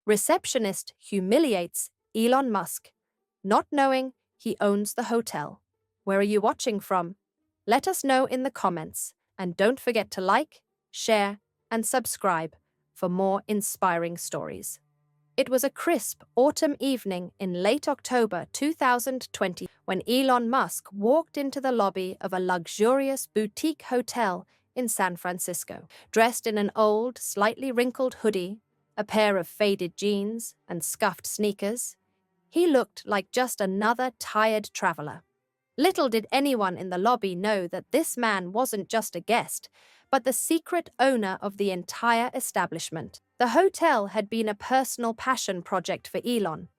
Receptionist humiliates Elon Musk, not knowing he owns the hotel. Where are you watching from? Let us know in the comments, and don't forget to like, share, and subscribe for more inspiring stories. It was a crisp autumn evening in late October 2020 when Elon Musk walked into the lobby of a luxurious boutique hotel in San Francisco. Dressed in an old, slightly wrinkled hoodie, a pair of faded jeans, and scuffed sneakers, he looked like just another tired traveler. Little did anyone in the lobby know that this man wasn't just a guest, but the secret owner of the entire establishment. The hotel had been a personal passion project for Elon,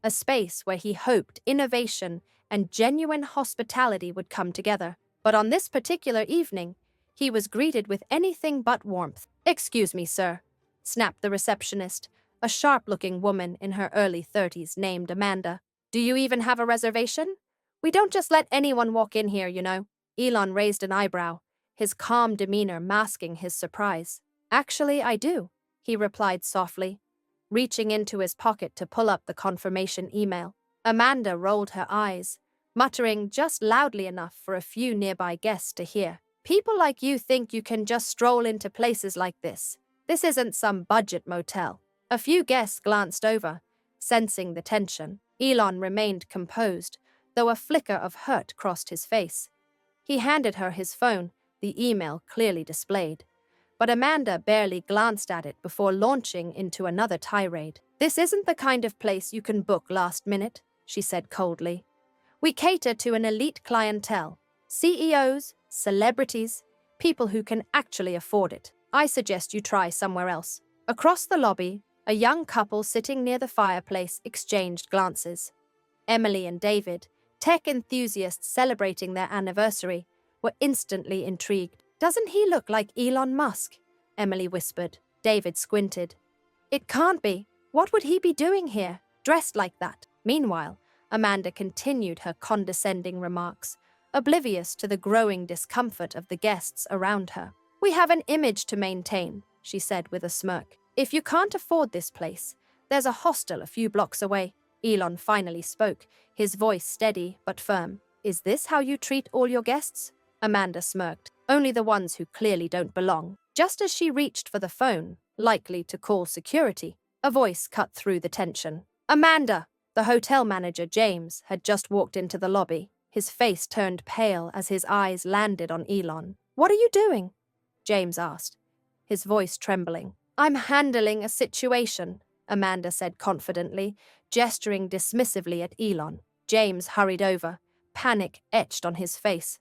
a space where he hoped innovation and genuine hospitality would come together. But on this particular evening, he was greeted with anything but warmth. "Excuse me, sir," snapped the receptionist, a sharp-looking woman in her early 30s named Amanda. "Do you even have a reservation? We don't just let anyone walk in here, you know." Elon raised an eyebrow, his calm demeanor masking his surprise. "Actually, I do," he replied softly, reaching into his pocket to pull up the confirmation email. Amanda rolled her eyes, muttering just loudly enough for a few nearby guests to hear. "People like you think you can just stroll into places like this. This isn't some budget motel." A few guests glanced over, sensing the tension. Elon remained composed, though a flicker of hurt crossed his face. He handed her his phone, the email clearly displayed. But Amanda barely glanced at it before launching into another tirade. "This isn't the kind of place you can book last minute," she said coldly. "We cater to an elite clientele, CEOs, celebrities, people who can actually afford it. I suggest you try somewhere else." Across the lobby, a young couple sitting near the fireplace exchanged glances. Emily and David, tech enthusiasts celebrating their anniversary, were instantly intrigued. "Doesn't he look like Elon Musk?" Emily whispered. David squinted. "It can't be. What would he be doing here, dressed like that?" Meanwhile, Amanda continued her condescending remarks, oblivious to the growing discomfort of the guests around her. "We have an image to maintain," she said with a smirk. "If you can't afford this place, there's a hostel a few blocks away." Elon finally spoke, his voice steady but firm. "Is this how you treat all your guests?" Amanda smirked. "Only the ones who clearly don't belong." Just as she reached for the phone, likely to call security, a voice cut through the tension. "Amanda!" The hotel manager, James, had just walked into the lobby. His face turned pale as his eyes landed on Elon. "What are you doing?" James asked, his voice trembling. "I'm handling a situation," Amanda said confidently, gesturing dismissively at Elon. James hurried over, panic etched on his face.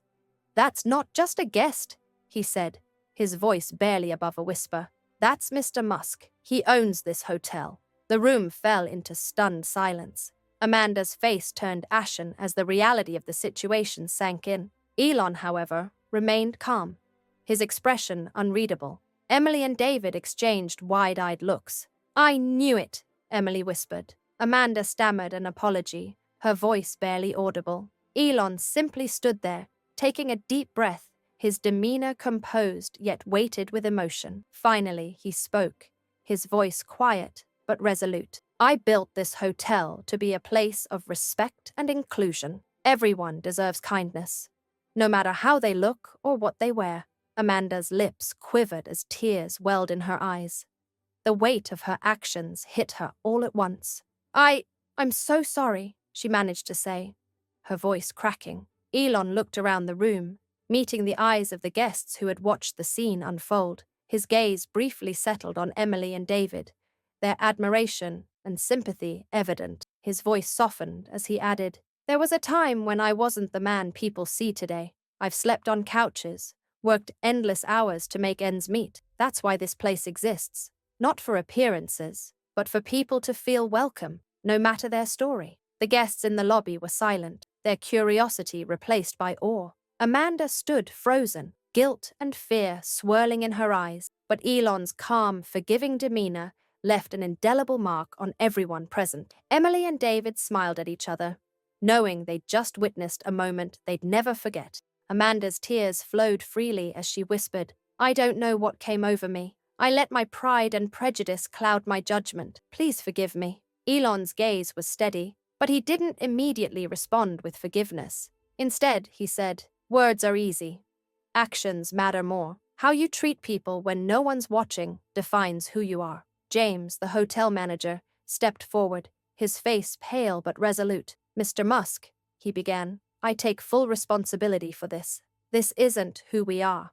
"That's not just a guest," he said, his voice barely above a whisper. "That's Mr. Musk. He owns this hotel." The room fell into stunned silence. Amanda's face turned ashen as the reality of the situation sank in. Elon, however, remained calm, his expression unreadable. Emily and David exchanged wide-eyed looks. "I knew it," Emily whispered. Amanda stammered an apology, her voice barely audible. Elon simply stood there, taking a deep breath, his demeanor composed yet weighted with emotion. Finally, he spoke, his voice quiet but resolute. "I built this hotel to be a place of respect and inclusion. Everyone deserves kindness, no matter how they look or what they wear." Amanda's lips quivered as tears welled in her eyes. The weight of her actions hit her all at once. I'm so sorry," she managed to say, her voice cracking. Elon looked around the room, meeting the eyes of the guests who had watched the scene unfold. His gaze briefly settled on Emily and David, their admiration and sympathy evident. His voice softened as he added, "There was a time when I wasn't the man people see today. I've slept on couches, worked endless hours to make ends meet. That's why this place exists. Not for appearances, but for people to feel welcome, no matter their story." The guests in the lobby were silent, their curiosity replaced by awe. Amanda stood frozen, guilt and fear swirling in her eyes, but Elon's calm, forgiving demeanor left an indelible mark on everyone present. Emily and David smiled at each other, knowing they'd just witnessed a moment they'd never forget. Amanda's tears flowed freely as she whispered, "I don't know what came over me. I let my pride and prejudice cloud my judgment. Please forgive me. Elon's gaze was steady, but he didn't immediately respond with forgiveness. Instead, he said, "Words are easy. Actions matter more. How you treat people when no one's watching defines who you are." James, the hotel manager, stepped forward, his face pale but resolute. "Mr. Musk," he began, "I take full responsibility for this. This isn't who we are.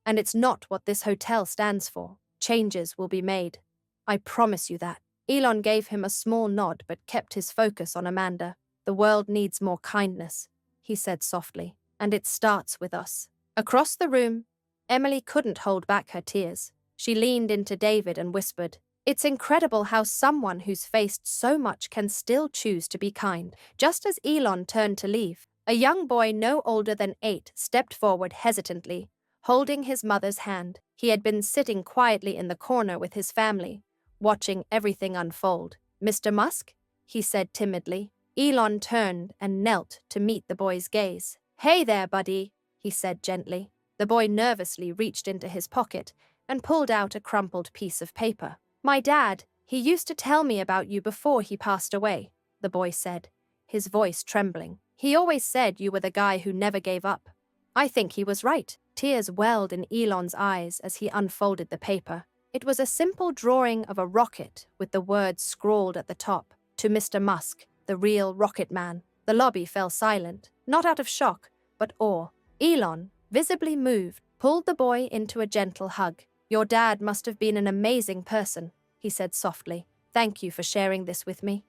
And it's not what this hotel stands for. Changes will be made. I promise you that." Elon gave him a small nod but kept his focus on Amanda. "The world needs more kindness," he said softly, "and it starts with us." Across the room, Emily couldn't hold back her tears. She leaned into David and whispered, "It's incredible how someone who's faced so much can still choose to be kind." Just as Elon turned to leave, a young boy no older than 8 stepped forward hesitantly, holding his mother's hand. He had been sitting quietly in the corner with his family, watching everything unfold. "Mr. Musk?" he said timidly. Elon turned and knelt to meet the boy's gaze. "Hey there, buddy," he said gently. The boy nervously reached into his pocket and pulled out a crumpled piece of paper. "My dad, he used to tell me about you before he passed away," the boy said, his voice trembling. "He always said you were the guy who never gave up." I think he was right. Tears welled in Elon's eyes as he unfolded the paper. It was a simple drawing of a rocket with the words scrawled at the top, "To Mr. Musk, the real rocket man." The lobby fell silent, not out of shock, but awe. Elon, visibly moved, pulled the boy into a gentle hug. "Your dad must have been an amazing person," he said softly. "Thank you for sharing this with me.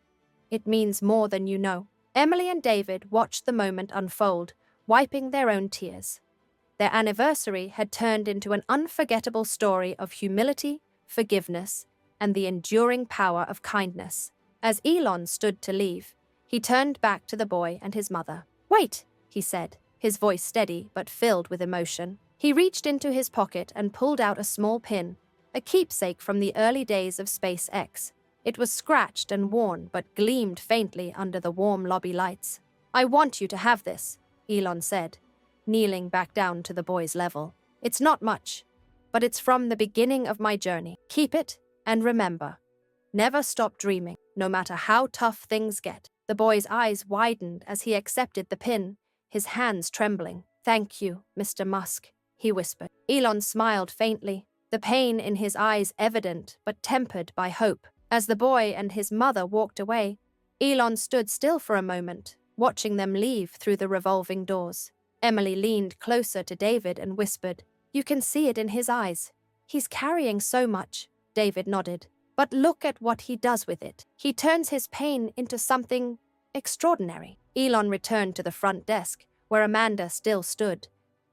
It means more than you know." Emily and David watched the moment unfold, wiping their own tears. Their anniversary had turned into an unforgettable story of humility, forgiveness, and the enduring power of kindness. As Elon stood to leave, he turned back to the boy and his mother. "Wait," he said, his voice steady but filled with emotion. He reached into his pocket and pulled out a small pin, a keepsake from the early days of SpaceX. It was scratched and worn but gleamed faintly under the warm lobby lights. "I want you to have this," Elon said, kneeling back down to the boy's level. "It's not much, but it's from the beginning of my journey. Keep it, and remember, never stop dreaming, no matter how tough things get." The boy's eyes widened as he accepted the pin, his hands trembling. "Thank you, Mr. Musk," he whispered. Elon smiled faintly, the pain in his eyes evident but tempered by hope. As the boy and his mother walked away, Elon stood still for a moment, watching them leave through the revolving doors. Emily leaned closer to David and whispered, "You can see it in his eyes. He's carrying so much." David nodded. "But look at what he does with it. He turns his pain into something extraordinary." Elon returned to the front desk, where Amanda still stood,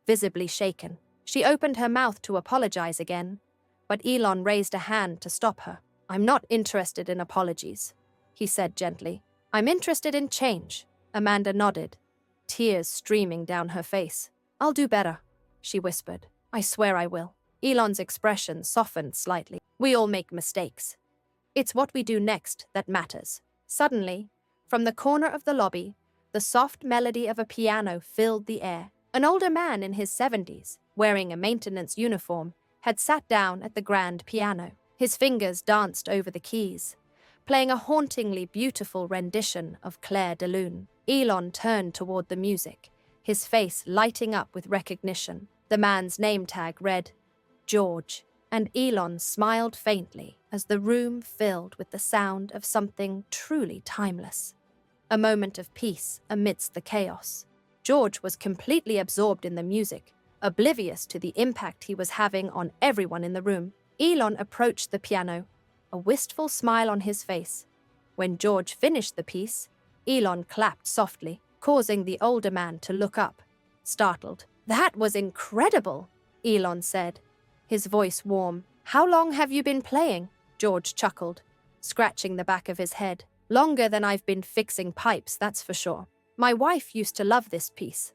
visibly shaken. She opened her mouth to apologize again, but Elon raised a hand to stop her. "I'm not interested in apologies," he said gently. "I'm interested in change." Amanda nodded, tears streaming down her face. "I'll do better," she whispered. "I swear I will." Elon's expression softened slightly. "We all make mistakes. It's what we do next that matters." Suddenly, from the corner of the lobby, the soft melody of a piano filled the air. An older man in his 70s, wearing a maintenance uniform, had sat down at the grand piano. His fingers danced over the keys, playing a hauntingly beautiful rendition of Claire de Lune. Elon turned toward the music, his face lighting up with recognition. The man's name tag read, "George," and Elon smiled faintly as the room filled with the sound of something truly timeless. A moment of peace amidst the chaos. George was completely absorbed in the music, oblivious to the impact he was having on everyone in the room. Elon approached the piano, a wistful smile on his face. When George finished the piece, Elon clapped softly, causing the older man to look up, startled. "That was incredible," Elon said, his voice warm. "How long have you been playing?" George chuckled, scratching the back of his head. "Longer than I've been fixing pipes, that's for sure. My wife used to love this piece.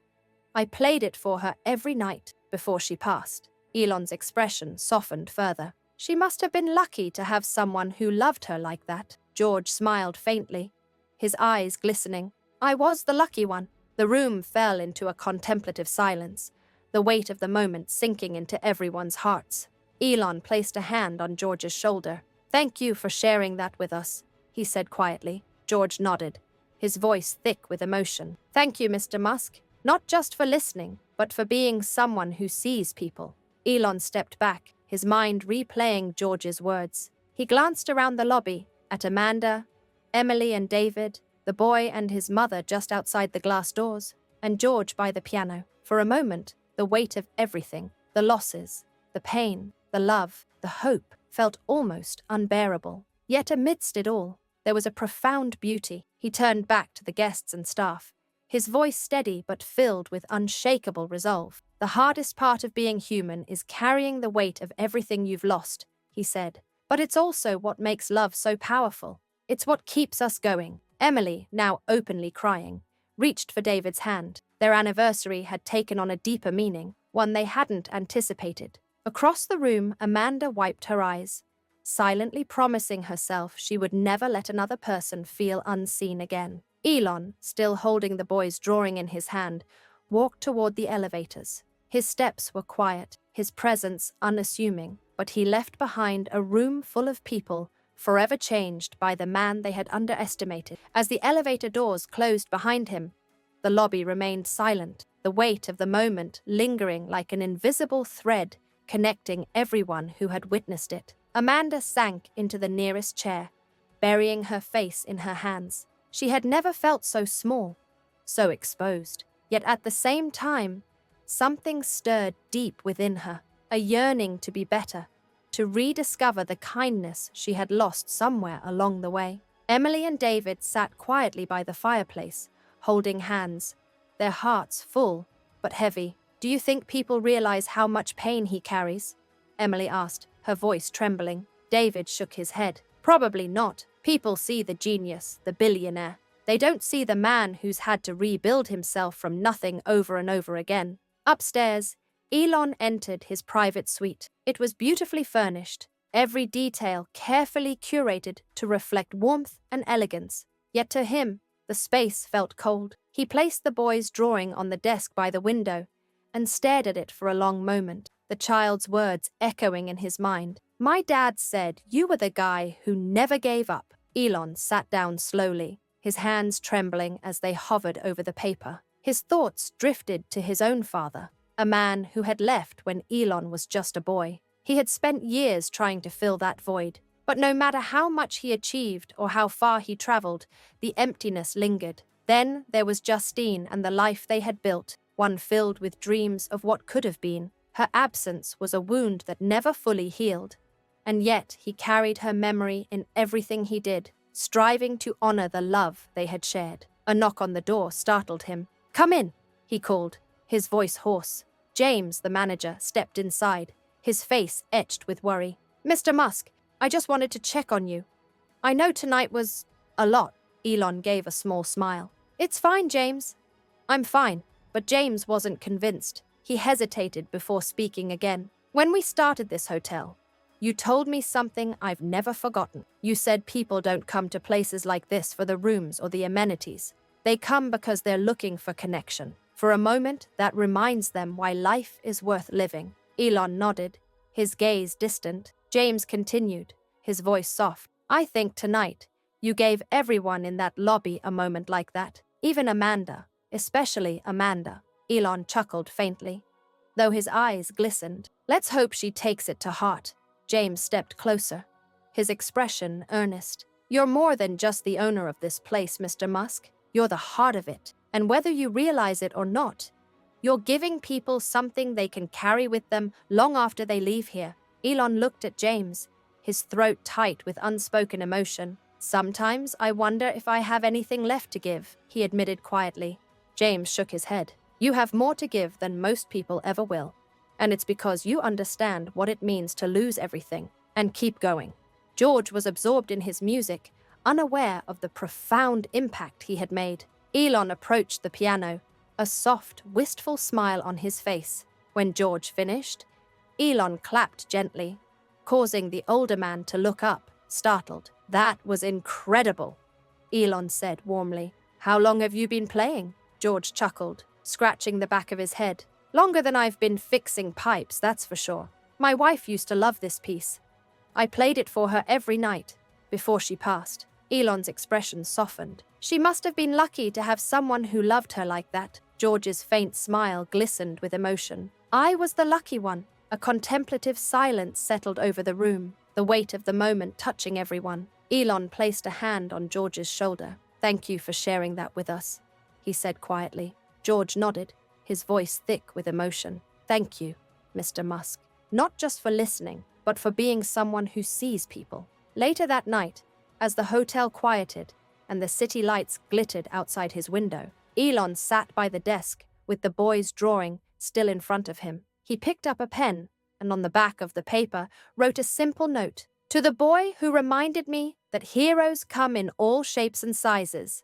I played it for her every night before she passed." Elon's expression softened further. "She must have been lucky to have someone who loved her like that." George smiled faintly, his eyes glistening. "I was the lucky one." The room fell into a contemplative silence, the weight of the moment sinking into everyone's hearts. Elon placed a hand on George's shoulder. "Thank you for sharing that with us," he said quietly. George nodded, his voice thick with emotion. "Thank you, Mr. Musk, not just for listening, but for being someone who sees people." Elon stepped back, his mind replaying George's words. He glanced around the lobby, at Amanda, Emily and David, the boy and his mother just outside the glass doors, and George by the piano. For a moment, the weight of everything, the losses, the pain, the love, the hope, felt almost unbearable. Yet amidst it all, there was a profound beauty. He turned back to the guests and staff, his voice steady but filled with unshakable resolve. "The hardest part of being human is carrying the weight of everything you've lost," he said. "But it's also what makes love so powerful. It's what keeps us going." Emily, now openly crying, reached for David's hand. Their anniversary had taken on a deeper meaning, one they hadn't anticipated. Across the room, Amanda wiped her eyes, silently promising herself she would never let another person feel unseen again. Elon, still holding the boy's drawing in his hand, walked toward the elevators. His steps were quiet, his presence unassuming, but he left behind a room full of people forever changed by the man they had underestimated. As the elevator doors closed behind him, the lobby remained silent, the weight of the moment lingering like an invisible thread connecting everyone who had witnessed it. Amanda sank into the nearest chair, burying her face in her hands. She had never felt so small, so exposed. Yet at the same time, something stirred deep within her, a yearning to be better, to rediscover the kindness she had lost somewhere along the way. Emily and David sat quietly by the fireplace, holding hands, their hearts full but heavy. "Do you think people realize how much pain he carries?" Emily asked, her voice trembling. David shook his head. "Probably not. People see the genius, the billionaire. They don't see the man who's had to rebuild himself from nothing over and over again." Upstairs, Elon entered his private suite. It was beautifully furnished, every detail carefully curated to reflect warmth and elegance. Yet to him, the space felt cold. He placed the boy's drawing on the desk by the window and stared at it for a long moment, the child's words echoing in his mind. "My dad said you were the guy who never gave up." Elon sat down slowly, his hands trembling as they hovered over the paper. His thoughts drifted to his own father, a man who had left when Elon was just a boy. He had spent years trying to fill that void. But no matter how much he achieved or how far he traveled, the emptiness lingered. Then there was Justine and the life they had built, one filled with dreams of what could have been. Her absence was a wound that never fully healed. And yet he carried her memory in everything he did, striving to honor the love they had shared. A knock on the door startled him. "Come in," he called, his voice hoarse. James, the manager, stepped inside, his face etched with worry. "Mr. Musk, I just wanted to check on you. I know tonight was a lot." Elon gave a small smile. "It's fine, James." "I'm fine." But James wasn't convinced. He hesitated before speaking again. "When we started this hotel, you told me something I've never forgotten. You said people don't come to places like this for the rooms or the amenities. They come because they're looking for connection. For a moment, that reminds them why life is worth living." Elon nodded, his gaze distant. James continued, his voice soft. "I think tonight, you gave everyone in that lobby a moment like that. Even Amanda, especially Amanda." Elon chuckled faintly, though his eyes glistened. "Let's hope she takes it to heart." James stepped closer, his expression earnest. "You're more than just the owner of this place, Mr. Musk. You're the heart of it. And whether you realize it or not, you're giving people something they can carry with them long after they leave here." Elon looked at James, his throat tight with unspoken emotion. "Sometimes I wonder if I have anything left to give," he admitted quietly. James shook his head. "You have more to give than most people ever will. And it's because you understand what it means to lose everything and keep going." George was absorbed in his music, unaware of the profound impact he had made. Elon approached the piano, a soft, wistful smile on his face. When George finished, Elon clapped gently, causing the older man to look up, startled. "That was incredible," Elon said warmly. "How long have you been playing?" George chuckled, scratching the back of his head. "Longer than I've been fixing pipes, that's for sure." My wife used to love this piece. I played it for her every night before she passed. Elon's expression softened. She must have been lucky to have someone who loved her like that. George's faint smile glistened with emotion. I was the lucky one. A contemplative silence settled over the room, the weight of the moment touching everyone. Elon placed a hand on George's shoulder. Thank you for sharing that with us, he said quietly. George nodded, his voice thick with emotion. Thank you, Mr. Musk. Not just for listening, but for being someone who sees people. Later that night, as the hotel quieted and the city lights glittered outside his window, Elon sat by the desk with the boy's drawing still in front of him. He picked up a pen and on the back of the paper wrote a simple note. To the boy who reminded me that heroes come in all shapes and sizes.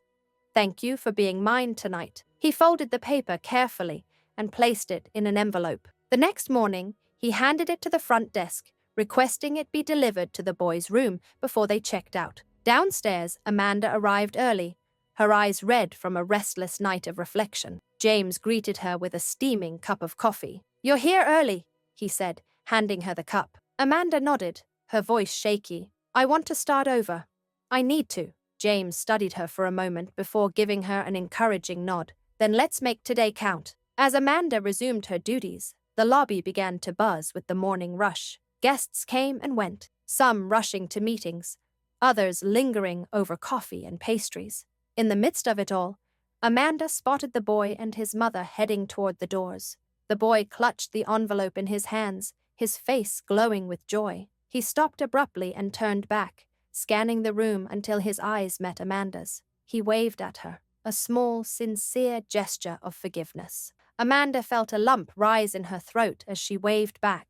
Thank you for being mine tonight. He folded the paper carefully and placed it in an envelope. The next morning, he handed it to the front desk, requesting it be delivered to the boys' room before they checked out. Downstairs, Amanda arrived early, her eyes red from a restless night of reflection. James greeted her with a steaming cup of coffee. You're here early, he said, handing her the cup. Amanda nodded, her voice shaky. I want to start over. I need to. James studied her for a moment before giving her an encouraging nod. Then let's make today count. As Amanda resumed her duties, the lobby began to buzz with the morning rush. Guests came and went, some rushing to meetings, others lingering over coffee and pastries. In the midst of it all, Amanda spotted the boy and his mother heading toward the doors. The boy clutched the envelope in his hands, his face glowing with joy. He stopped abruptly and turned back, scanning the room until his eyes met Amanda's. He waved at her, a small, sincere gesture of forgiveness. Amanda felt a lump rise in her throat as she waved back,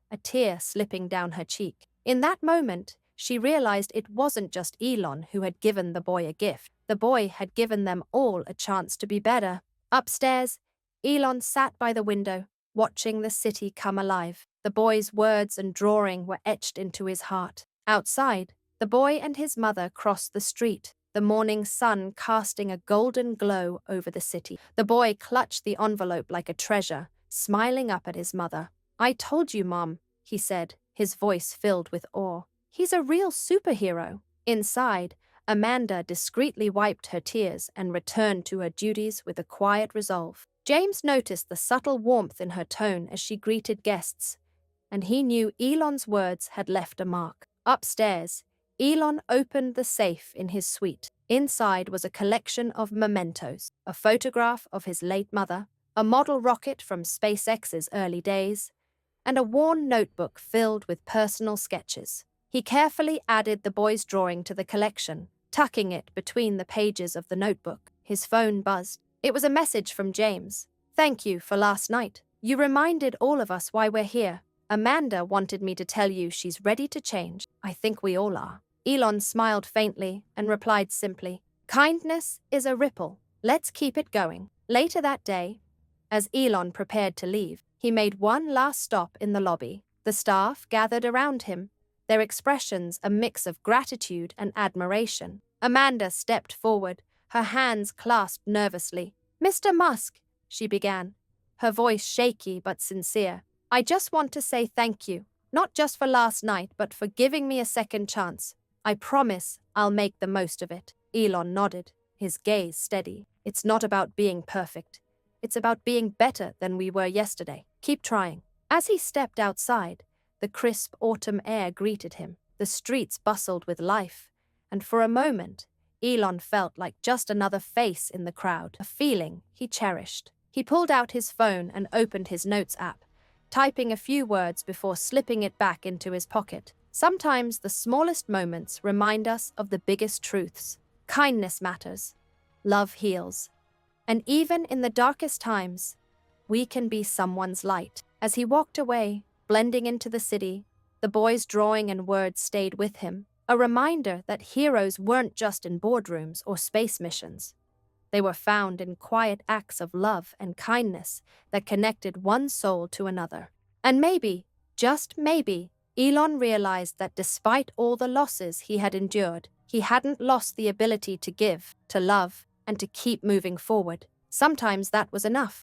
a tear slipping down her cheek. In that moment, she realized it wasn't just Elon who had given the boy a gift. The boy had given them all a chance to be better. Upstairs, Elon sat by the window, watching the city come alive. The boy's words and drawing were etched into his heart. Outside, the boy and his mother crossed the street, the morning sun casting a golden glow over the city. The boy clutched the envelope like a treasure, smiling up at his mother. I told you, Mom, he said, his voice filled with awe. He's a real superhero. Inside, Amanda discreetly wiped her tears and returned to her duties with a quiet resolve. James noticed the subtle warmth in her tone as she greeted guests, and he knew Elon's words had left a mark. Upstairs, Elon opened the safe in his suite. Inside was a collection of mementos, a photograph of his late mother, a model rocket from SpaceX's early days, and a worn notebook filled with personal sketches. He carefully added the boy's drawing to the collection, tucking it between the pages of the notebook. His phone buzzed. It was a message from James. Thank you for last night. You reminded all of us why we're here. Amanda wanted me to tell you she's ready to change. I think we all are. Elon smiled faintly and replied simply, kindness is a ripple. Let's keep it going. Later that day, as Elon prepared to leave, he made one last stop in the lobby. The staff gathered around him, their expressions a mix of gratitude and admiration. Amanda stepped forward, her hands clasped nervously. Mr. Musk, she began, her voice shaky but sincere. I just want to say thank you, not just for last night, but for giving me a second chance. I promise I'll make the most of it. Elon nodded, his gaze steady. It's not about being perfect. It's about being better than we were yesterday. Keep trying. As he stepped outside, the crisp autumn air greeted him. The streets bustled with life, and for a moment, Elon felt like just another face in the crowd, a feeling he cherished. He pulled out his phone and opened his notes app, typing a few words before slipping it back into his pocket. Sometimes the smallest moments remind us of the biggest truths. Kindness matters. Love heals. And even in the darkest times, we can be someone's light. As he walked away, blending into the city, the boy's drawing and words stayed with him, a reminder that heroes weren't just in boardrooms or space missions. They were found in quiet acts of love and kindness that connected one soul to another. And maybe, just maybe, Elon realized that despite all the losses he had endured, he hadn't lost the ability to give, to love, and to keep moving forward. Sometimes that was enough.